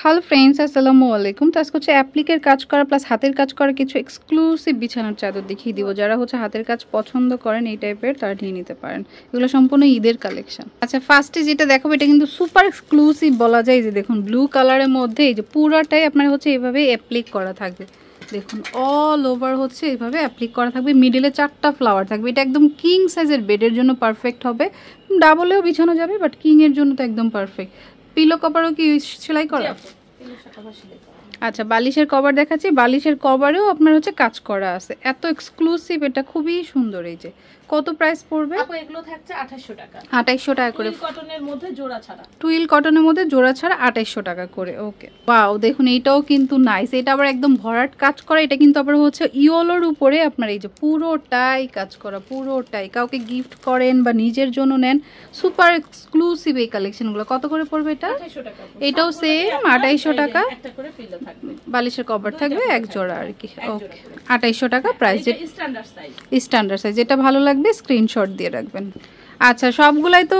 Hello friends, আসসালামু আলাইকুম। তো আজকে হচ্ছে অ্যাপ্লিকের কাজ করা প্লাস হাতের কাজ করা কিছু এক্সক্লুসিভ বিছানার চাদর দেখিয়ে দিব। যারা হচ্ছে হাতের কাজ পছন্দ করেন এই টাইপের, তারা নিয়ে নিতে পারেন। এগুলো সম্পূর্ণ ঈদের কালেকশন। আচ্ছা, ফার্স্টে যেটা দেখাবো এটা কিন্তু সুপার এক্সক্লুসিভ বলা যায়। যে দেখুন ব্লু কালারের মধ্যে এই যে পুরাটাই আপনার হচ্ছে এভাবে অ্যাপ্লিক করা থাকবে। দেখুন অল ওভার হচ্ছে এইভাবে অ্যাপ্লিক করা থাকবে। মিডিলে 4টা ফ্লাওয়ার থাকবে। এটা একদম কিং সাইজের বেডের জন্য পারফেক্ট হবে। ডাবলেও বিছানো যাবে, বাট কিং এর জন্য তো একদম পারফেক্ট। পিলো কভারও কি সেলাই করা? আচ্ছা, বালিশের কভার দেখাচ্ছি। বালিশের কভারেও আপনার হচ্ছে কাজ করা আছে। এত এক্সক্লুসিভ, এটা খুবই সুন্দর। এই যে কত প্রাইস পড়বে? আপু এগুলো থাকছে 2800 টাকা। 2800 টাকা করে। কটনের মধ্যে জোড়া ছাড়া। টুইল কটনের মধ্যে জোড়া ছাড়া 2800 টাকা করে। ওকে, ওয়াও, দেখুন এইটাও কিন্তু নাইস। এটা আবার একদম ভরাট কাজ করা। এটা কিন্তু আবার হচ্ছে ইয়োলোর উপরে আপনার এই যে পুরোটাই কাজ করা, পুরোটাই। কাউকে গিফট করেন বা নিজের জন্য নেন, সুপার এক্সক্লুসিভ এই কালেকশনগুলো। কত করে পড়বে এটা? 2800 টাকা। এটাও সেম 2800 টাকা। একটা করে পিলো থাকবে, বালিশের কভার থাকবে এক জোড়া আর কি। ওকে, 2800 টাকা price. Standard size. Standard size, যেটা ভালো লাগবে স্ক্রিনশট দিয়ে রাখবেন। আচ্ছা, সবগুলাই তো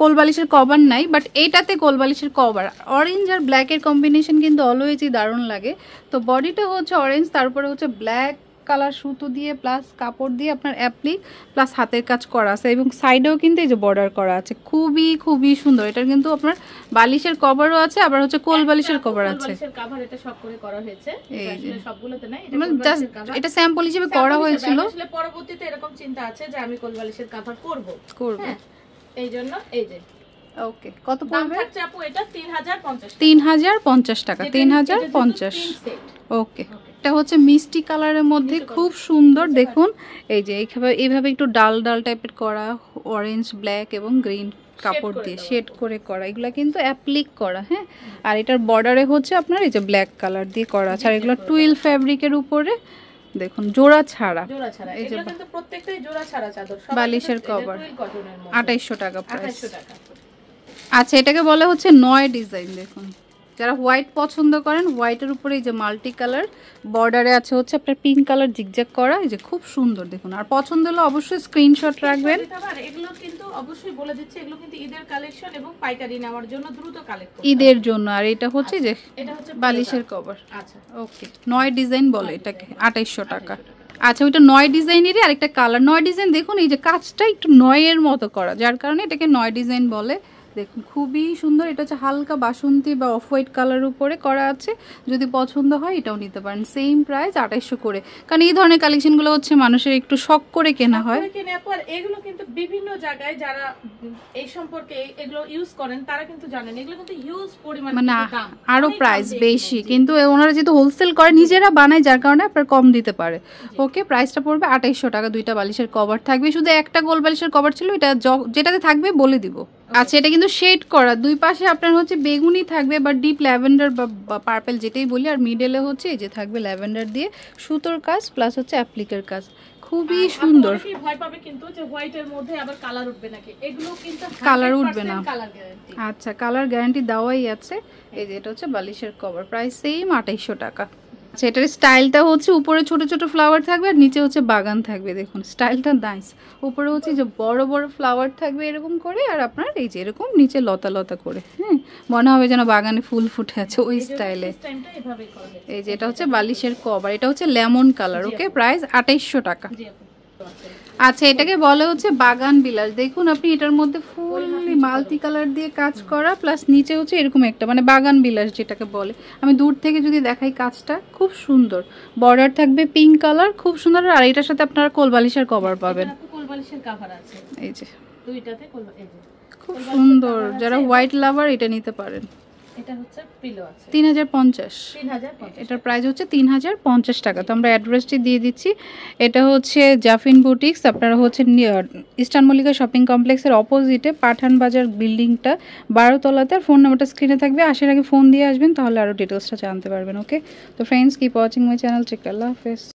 কোল বালিশের কভার নাই, বাট এইটাতে কোল বালিশের কভার। অরেঞ্জ আর ব্ল্যাকের কম্বিনেশন কিন্তু অলওয়েজই দারুণ লাগে। তো বডিটা হচ্ছে অরেঞ্জ, তারপরে হচ্ছে ব্ল্যাক কালার সুতো দিয়ে প্লাস কাপড় দিয়ে আপনার অ্যাপ্লিক প্লাস হাতের কাজ করা আছে, এবং সাইডেও কিন্তু এই যে বর্ডার করা আছে। খুবই খুবই সুন্দর। এটার কিন্তু আপনার বালিশের কভারও আছে, আবার হচ্ছে কোল বালিশের কভার আছে। বালিশের কভার এটা সব করে করা হয়েছে। এই যে সবগুলোতে না, এটা স্যাম্পল হিসেবে করা হয়েছিল। আসলে পরবর্তীতে এরকম চিন্তা আছে যে আমি কোল বালিশের কভার করব। এই জন্য এই যে ওকে, কত পড়বে? থাকছে আপু এটা 3050 3050 টাকা। 3050। ওকে, এটা হচ্ছে মিষ্টি কালারের মধ্যে খুব সুন্দর। দেখুন এই যে এইভাবে একটু ডাল ডাল টাইপের করা, অরেঞ্জ ব্ল্যাক এবং গ্রিন কাপড় দিয়ে শেড করে করা। এগুলা কিন্তু অ্যাপ্লিক করা। হ্যাঁ, আর এটার বর্ডারে হচ্ছে আপনার এই যে ব্ল্যাক কালার দিয়ে করা আছে। আর এগুলো টুইল ফ্যাব্রিকের উপরে দেখুন জোড়া ছাড়া। এই যে কিন্তু প্রত্যেকটাই জোড়া ছাড়া চাদর। বালিশের কভার 2800 টাকা প্রাইস। 2800 টাকা। আচ্ছা, এটাকে বলে হচ্ছে নয় ডিজাইন। দেখুন যারা হোয়াইট পছন্দ করেন, হোয়াইটের উপরে এই যে মাল্টি কালার বর্ডারে আছে হচ্ছে আপনার পিঙ্ক কালার জিগজ্যাগ করা। এই যে খুব সুন্দর দেখুন। আর পছন্দ হলে অবশ্যই স্ক্রিনশট রাখবেন। এগুলো কিন্তু অবশ্যই বলে দিচ্ছি, এগুলো কিন্তু ঈদের কালেকশন এবং পাইকারি নেওয়ার জন্য দ্রুত কালেক্ট করুন ঈদের জন্য। আর এটা হচ্ছে যে এটা হচ্ছে বালিশের কভার। আচ্ছা, ওকে, 9 ডিজাইন বলে এটাকে, 2800 টাকা। আচ্ছা, ওইটা 9 ডিজাইনেরই আরেকটা কালার। 9 ডিজাইন দেখুন এই যে কাজটা একটু 9 এর মতো করা, যার কারণে এটাকে 9 ডিজাইন বলে। দেখুন খুবই সুন্দর। এটা হচ্ছে হালকা বাসন্তী বা অফ হোয়াইট কালার উপরে করা আছে। যদি পছন্দ হয় এটাও নিতে পারেন। সেম প্রাইস 2800 করে। কারণ এই ধরনের কালেকশনগুলো হচ্ছে মানুষের একটু শখ করে কেনা হয়। এগুলো কিন্তু বিভিন্ন জায়গায় যারা এই সম্পর্কে এগুলো ইউজ করেন তারা কিন্তু জানেন এগুলো কিন্তু হিউজ পরিমাণে মানে আরো প্রাইস বেশি, কিন্তু ওনারা যেহেতু হোলসেল করে নিজেরা বানায়, যার কারণে আপনার কম দিতে পারে। ওকে, প্রাইসটা পড়বে 2800 টাকা। 2টা বালিশের কভার থাকবে। শুধু একটা গোল বালিশের কভার ছিল, এটা যেটাতে থাকবে বলে দিব। আচ্ছা, এটা কিন্তু শেড করা। দুই পাশে আপনার হচ্ছে বেগুনি থাকবে বা ডিপ ল্যাভেন্ডার বা পার্পল যেটাই বলি। আর মিডলে হচ্ছে এই যে থাকবে ল্যাভেন্ডার দিয়ে সুতোর কাজ প্লাস হচ্ছে অ্যাপ্লিকের কাজ। খুবই সুন্দর। ভয় পাবে কিন্তু যে হোয়াইটের মধ্যে আবার কালার উঠবে নাকি, এগুলো কিন্তু কালার উঠবে না। Colour guarantee. আচ্ছা, কালার গ্যারান্টি দেওয়াই আছে। এই যে এটা হচ্ছে বালিশের কভার, প্রাইস সেম 2800 টাকা। আচ্ছা, এটার স্টাইলটা হচ্ছে উপরে ছোট ছোট ফ্লাওয়ার থাকবে আর নিচে হচ্ছে বাগান থাকবে। দেখুন স্টাইলটা নাইস। উপরে হচ্ছে যে বড় বড় ফ্লাওয়ার থাকবে এরকম করে, আর আপনার এই যে এরকম নিচে লতা লতা করে। হ্যাঁ, মনে হবে যেন বাগানে ফুল ফুটে আছে ওই স্টাইলে। এই যে এটা হচ্ছে বালিশের কভার। এটা হচ্ছে লেমন কালার। ওকে, প্রাইস 2800 টাকা। আচ্ছা, এটাকে বলে হচ্ছে বাগান বিলাস। দেখুন আপনি এটার মধ্যে ফুললি মাল্টি কালার দিয়ে কাজ করা, প্লাস নিচে হচ্ছে এরকম একটা মানে বাগান বিলাস যেটাকে বলে। আমি দূর থেকে যদি দেখাই কাজটা খুব সুন্দর। বর্ডার থাকবে পিঙ্ক কালার, খুব সুন্দর। আর এটার সাথে আপনারা কোল বালিশের কভার পাবেন। কোল বালিশের কভার আছে এই যে দুইটাতে এই যে খুব সুন্দর। যারা হোয়াইট লাভার এটা নিতে পারেন। এটা হচ্ছে পিলো আছে 3050। এটার প্রাইস হচ্ছে 3050 টাকা। তো আমরা অ্যাড্রেসটি দিয়ে দিচ্ছি। এটা হচ্ছে জাফিন বুটিক্স। আপনারা হচ্ছে ইস্টার্ন মল্লিকা শপিং কমপ্লেক্সের অপোজিটে পাঠান বাজার বিল্ডিংটা 12 তলাতে। ফোন নাম্বারটা স্ক্রিনে থাকবে। আসার আগে ফোন দিয়ে আসবেন, তাহলে আরও ডিটেলসটা জানতে পারবেন। ওকে, তো friends, keep watching my channel. Take care, আল্লাহ হাফেজ।